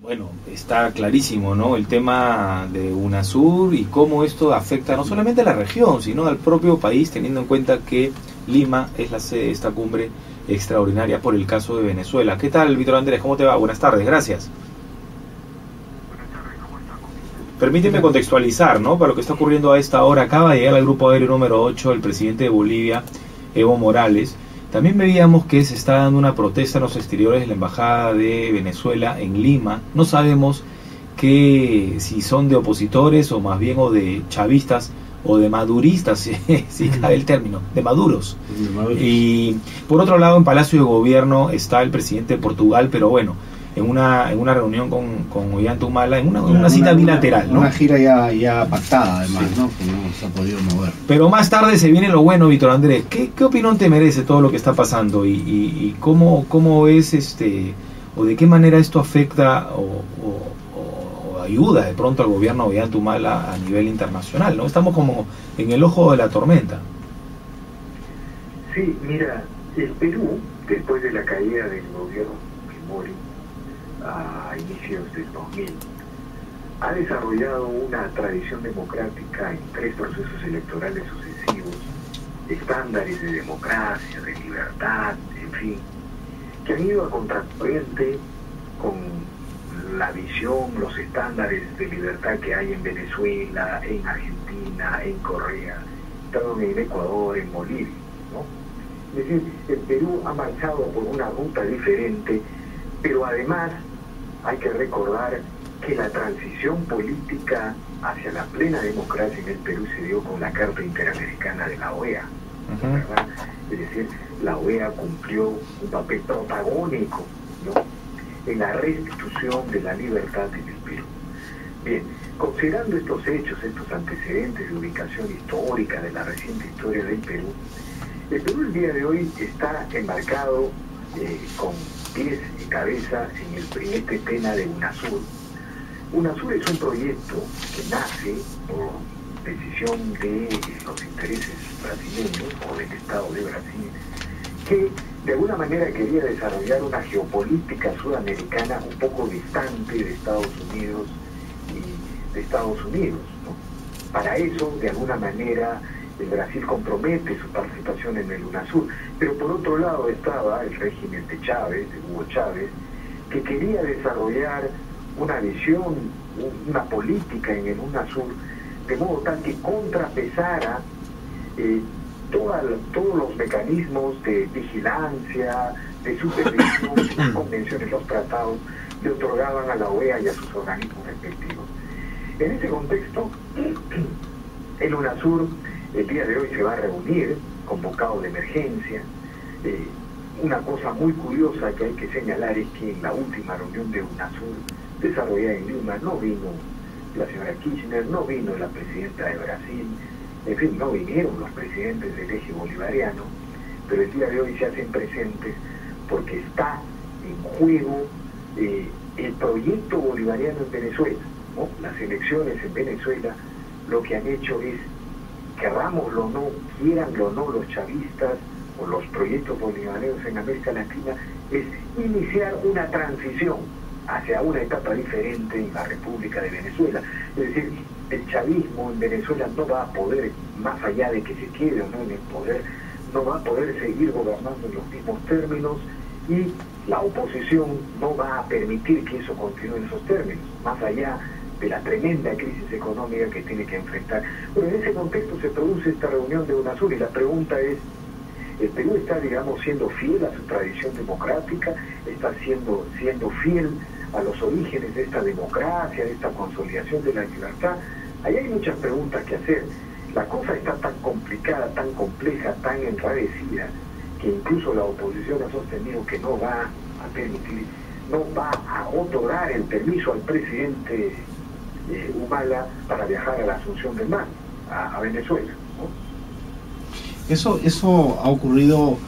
Bueno, está clarísimo, ¿no? El tema de UNASUR y cómo esto afecta no solamente a la región, sino al propio país, teniendo en cuenta que Lima es la sede de esta cumbre extraordinaria por el caso de Venezuela. ¿Qué tal, Víctor Andrés? ¿Cómo te va? Buenas tardes, gracias. Permíteme contextualizar, ¿no? Para lo que está ocurriendo a esta hora. Acaba de llegar al grupo aéreo número 8 el presidente de Bolivia, Evo Morales. También veíamos que se está dando una protesta en los exteriores de la Embajada de Venezuela en Lima. No sabemos si son de opositores o más bien o de chavistas o de maduristas, si cabe el término, de maduros. Y por otro lado, en Palacio de Gobierno está el presidente de Portugal, pero bueno, en una reunión con Ollanta Humala, en una cita bilateral, ¿no? Una gira ya pactada, además, sí, ¿no? Que no se ha podido mover. Pero más tarde se viene lo bueno, Víctor Andrés. ¿Qué opinión te merece todo lo que está pasando? Y cómo es o de qué manera esto afecta o ayuda de pronto al gobierno de Ollanta Humala a nivel internacional, ¿no? Estamos como en el ojo de la tormenta. Sí, mira, el Perú, después de la caída del gobierno Fujimori, a inicios del 2000, ha desarrollado una tradición democrática en 3 procesos electorales sucesivos, estándares de democracia, de libertad, en fin, que han ido a contracorriente con la visión, los estándares de libertad que hay en Venezuela, en Argentina, en Corea, también en Ecuador, en Bolivia, ¿no? Es decir, el Perú ha marchado por una ruta diferente, pero además hay que recordar que la transición política hacia la plena democracia en el Perú se dio con la Carta Interamericana de la OEA, ¿verdad? Es decir, la OEA cumplió un papel protagónico, ¿no?, en la restitución de la libertad en el Perú. Bien, considerando estos hechos, estos antecedentes de ubicación histórica de la reciente historia del Perú, el Perú el día de hoy está embarcado con pies y cabeza en este tema de UNASUR. UNASUR es un proyecto que nace por decisión de los intereses brasileños o del Estado de Brasil, que de alguna manera quería desarrollar una geopolítica sudamericana un poco distante de Estados Unidos ¿no? Para eso, de alguna manera, el Brasil compromete su participación en el UNASUR, pero por otro lado estaba el régimen de Hugo Chávez, que quería desarrollar una visión, una política en el UNASUR, de modo tal que contrapesara todos los mecanismos de vigilancia, de supervisión, las convenciones, los tratados, le otorgaban a la OEA y a sus organismos respectivos. En ese contexto, el UNASUR el día de hoy se va a reunir, convocado de emergencia. Una cosa muy curiosa que hay que señalar es que en la última reunión de UNASUR desarrollada en Lima no vino la señora Kirchner, no vino la presidenta de Brasil, en fin, no vinieron los presidentes del eje bolivariano, pero el día de hoy se hacen presentes porque está en juego el proyecto bolivariano en Venezuela, ¿no? Las elecciones en Venezuela lo que han hecho es, querrámoslo o no, quieranlo o no los chavistas o los proyectos bolivarianos en América Latina, es iniciar una transición hacia una etapa diferente en la República de Venezuela. Es decir, el chavismo en Venezuela no va a poder, más allá de que se quede o no en el poder, no va a poder seguir gobernando en los mismos términos, y la oposición no va a permitir que eso continúe en esos términos, más allá de la tremenda crisis económica que tiene que enfrentar. Bueno, en ese contexto se produce esta reunión de UNASUR y la pregunta es, ¿el Perú está, digamos, siendo fiel a su tradición democrática? ¿Está siendo fiel a los orígenes de esta democracia, de esta consolidación de la libertad? Ahí hay muchas preguntas que hacer. La cosa está tan complicada, tan compleja, tan enrarecida, que incluso la oposición ha sostenido que no va a permitir, no va a otorgar el permiso al presidente Humala para viajar a la Asunción del Mar, a Venezuela, ¿no? Eso ha ocurrido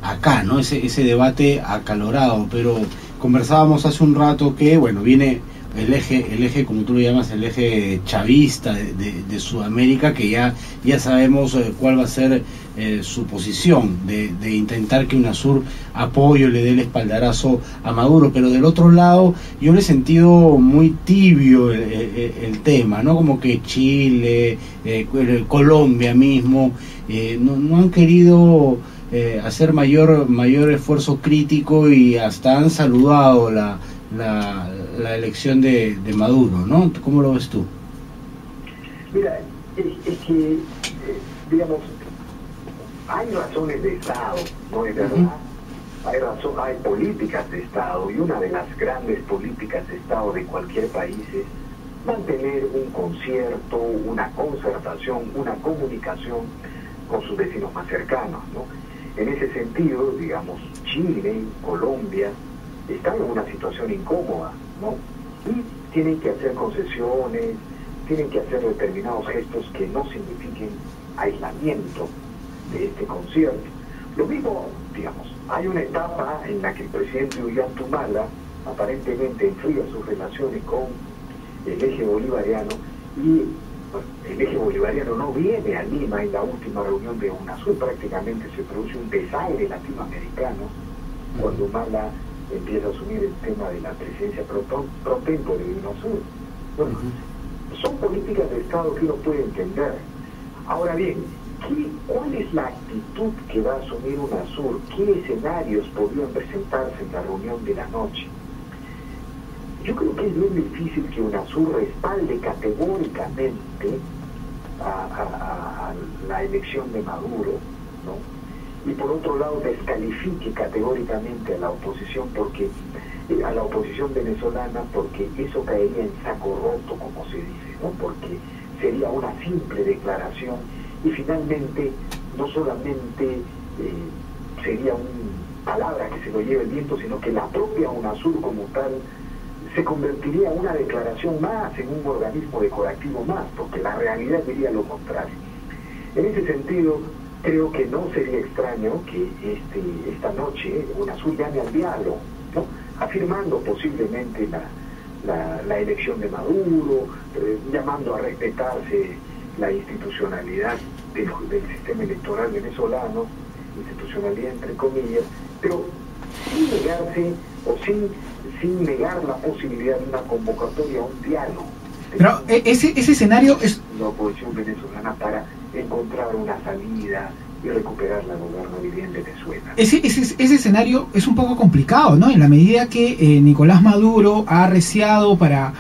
acá, ¿no? Ese debate acalorado, pero conversábamos hace un rato que, bueno, viene el eje, como tú lo llamas, el eje chavista de Sudamérica, que ya sabemos cuál va a ser su posición, de intentar que UNASUR apoye, le dé el espaldarazo a Maduro. Pero del otro lado, yo le he sentido muy tibio el tema, ¿no? Como que Chile, Colombia mismo, no han querido hacer mayor esfuerzo crítico, y hasta han saludado la elección de Maduro, ¿no? ¿Cómo lo ves tú? Mira, es que, digamos, hay razones de Estado, ¿no es verdad? Hay políticas de Estado, y una de las grandes políticas de Estado de cualquier país es mantener un concierto, una concertación, una comunicación con sus vecinos más cercanos, ¿no? En ese sentido, digamos, Chile, Colombia, están en una situación incómoda, ¿no? Y tienen que hacer concesiones, tienen que hacer determinados gestos que no signifiquen aislamiento de este concierto. Lo mismo, digamos, hay una etapa en la que el presidente Ollanta aparentemente enfría sus relaciones con el eje bolivariano, y bueno, el eje bolivariano no viene a Lima en la última reunión de UNASUR. Prácticamente se produce un desaire latinoamericano cuando Humala empieza a asumir el tema de la presidencia pro tempore de UNASUR. Bueno, son políticas de Estado que uno puede entender. Ahora bien, ¿cuál es la actitud que va a asumir UNASUR? ¿Qué escenarios podrían presentarse en la reunión de la noche? Yo creo que es bien difícil que UNASUR respalde categóricamente a la elección de Maduro, ¿no? Y por otro lado descalifique categóricamente a la oposición, a la oposición venezolana, porque eso caería en saco roto, como se dice, ¿no? Porque sería una simple declaración, y finalmente no solamente sería una palabra que se lo lleve el viento, sino que la propia UNASUR como tal se convertiría en una declaración más, en un organismo decorativo más, porque la realidad diría lo contrario. En ese sentido, creo que no sería extraño que esta noche UNASUR llame al diálogo, ¿no? Afirmando posiblemente la elección de Maduro, llamando a respetarse la institucionalidad del sistema electoral venezolano, institucionalidad entre comillas, pero sin negarse o sin negar la posibilidad de una convocatoria a un diálogo. Pero ese escenario es la oposición venezolana para encontrar una salida y recuperar la gobernabilidad en Venezuela. Ese escenario es un poco complicado, ¿no? En la medida que Nicolás Maduro ha arreciado para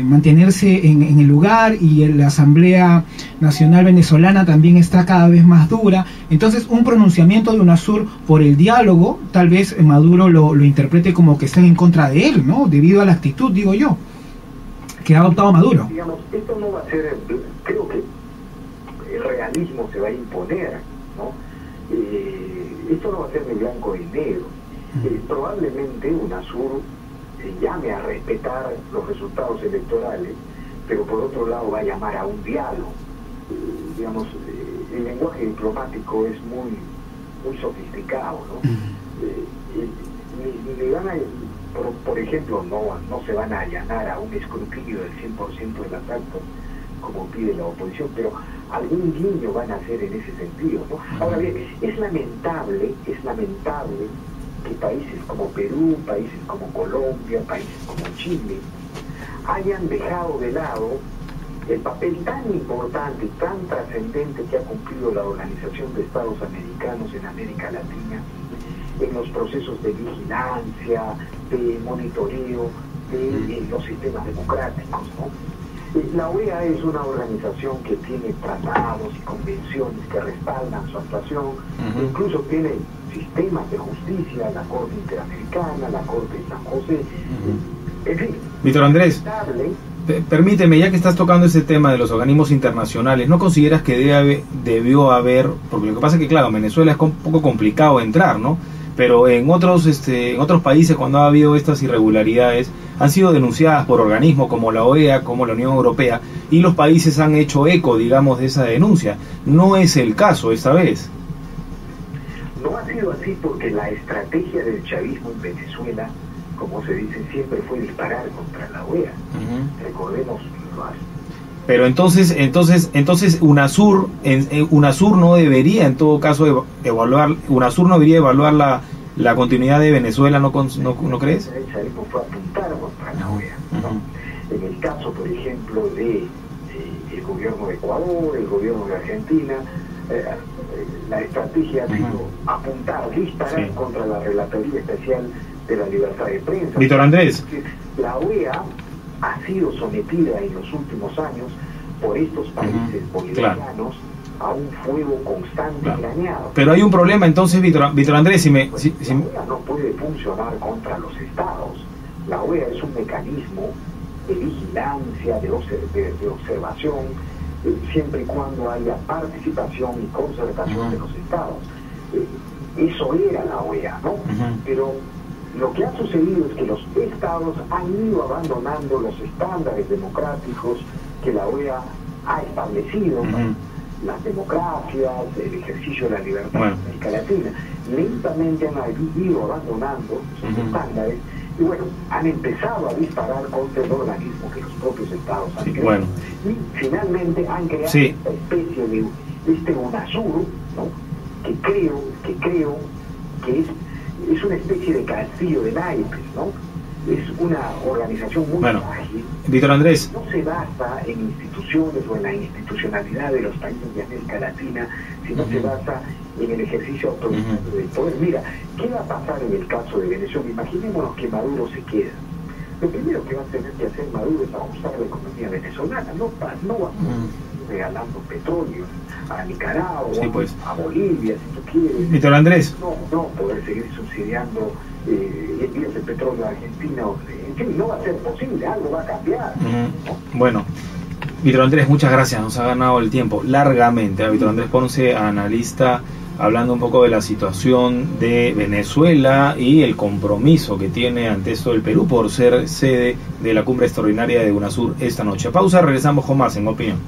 mantenerse en el lugar, y la Asamblea Nacional Venezolana también está cada vez más dura. Entonces, un pronunciamiento de UNASUR por el diálogo, tal vez Maduro lo interprete como que están en contra de él, ¿no? Debido a la actitud, digo yo, que ha adoptado Maduro. Digamos, esto no va a ser, creo que el realismo se va a imponer, ¿no? Esto no va a ser ni blanco ni negro. Probablemente UNASUR llame a respetar los resultados electorales, pero por otro lado va a llamar a un diálogo. Digamos, el lenguaje diplomático es muy sofisticado, ¿no? Ni van a, por ejemplo, no se van a allanar a un escrutinio del 100% de las actas como pide la oposición, pero algún guiño van a hacer en ese sentido, ¿no? Ahora bien, es lamentable que países como Perú, países como Colombia, países como Chile hayan dejado de lado el papel tan importante y tan trascendente que ha cumplido la Organización de Estados Americanos en América Latina en los procesos de vigilancia, de monitoreo de los sistemas democráticos, ¿no? La OEA es una organización que tiene tratados y convenciones que respaldan su actuación, incluso tiene sistemas de justicia, la Corte Interamericana, la Corte de San José, en fin. Víctor Andrés, permíteme, ya que estás tocando ese tema de los organismos internacionales, ¿no consideras que debió haber, porque lo que pasa es que claro, en Venezuela es un poco complicado entrar, ¿no? Pero en otros países, cuando ha habido estas irregularidades, han sido denunciadas por organismos como la OEA, como la Unión Europea, y los países han hecho eco, digamos, de esa denuncia. No es el caso esta vez. No ha sido así porque la estrategia del chavismo en Venezuela, como se dice, siempre fue disparar contra la OEA. Recordemos más. Pero entonces UNASUR no debería en todo caso evaluar, UNASUR no debería evaluar la continuidad de Venezuela, ¿no crees? No fue apuntar contra la OEA, ¿no? En el caso, por ejemplo, de el gobierno de Ecuador, el gobierno de Argentina, la estrategia ha sido apuntar, disparar contra la Relatoría Especial de la Libertad de Prensa. Víctor Andrés. La OEA ha sido sometida en los últimos años por estos países bolivarianos a un fuego constante y dañado. Pero hay un problema entonces, Víctor Andrés, la OEA no puede funcionar contra los estados. La OEA es un mecanismo de vigilancia, de observación, siempre y cuando haya participación y concertación de los estados. Eso era la OEA, ¿no? Pero lo que ha sucedido es que los estados han ido abandonando los estándares democráticos que la OEA ha establecido, las democracias, el ejercicio de la libertad en América Latina. Lentamente han ido abandonando esos estándares y bueno, han empezado a disparar contra el organismo que los propios estados han creado. Y finalmente han creado esta especie de UNASUR, ¿no? que creo que es una especie de castillo de naipes, ¿no? Es una organización muy ágil. Víctor Andrés. No se basa en instituciones o en la institucionalidad de los países de América Latina, sino se basa en el ejercicio autoritario del poder. Mira, ¿qué va a pasar en el caso de Venezuela? Imaginémonos que Maduro se queda. Lo primero que va a tener que hacer Maduro es ajustar la economía venezolana, no va a regalando petróleo a Nicaragua, a Bolivia, si tú quieres. Víctor Andrés. No poder seguir subsidiando envíos de petróleo a Argentina. En fin, no va a ser posible, algo va a cambiar. Bueno, Víctor Andrés, muchas gracias, nos ha ganado el tiempo largamente. Víctor Andrés Ponce, analista, hablando un poco de la situación de Venezuela y el compromiso que tiene ante esto el Perú por ser sede de la cumbre extraordinaria de UNASUR esta noche. Pausa, regresamos con más en Opinión.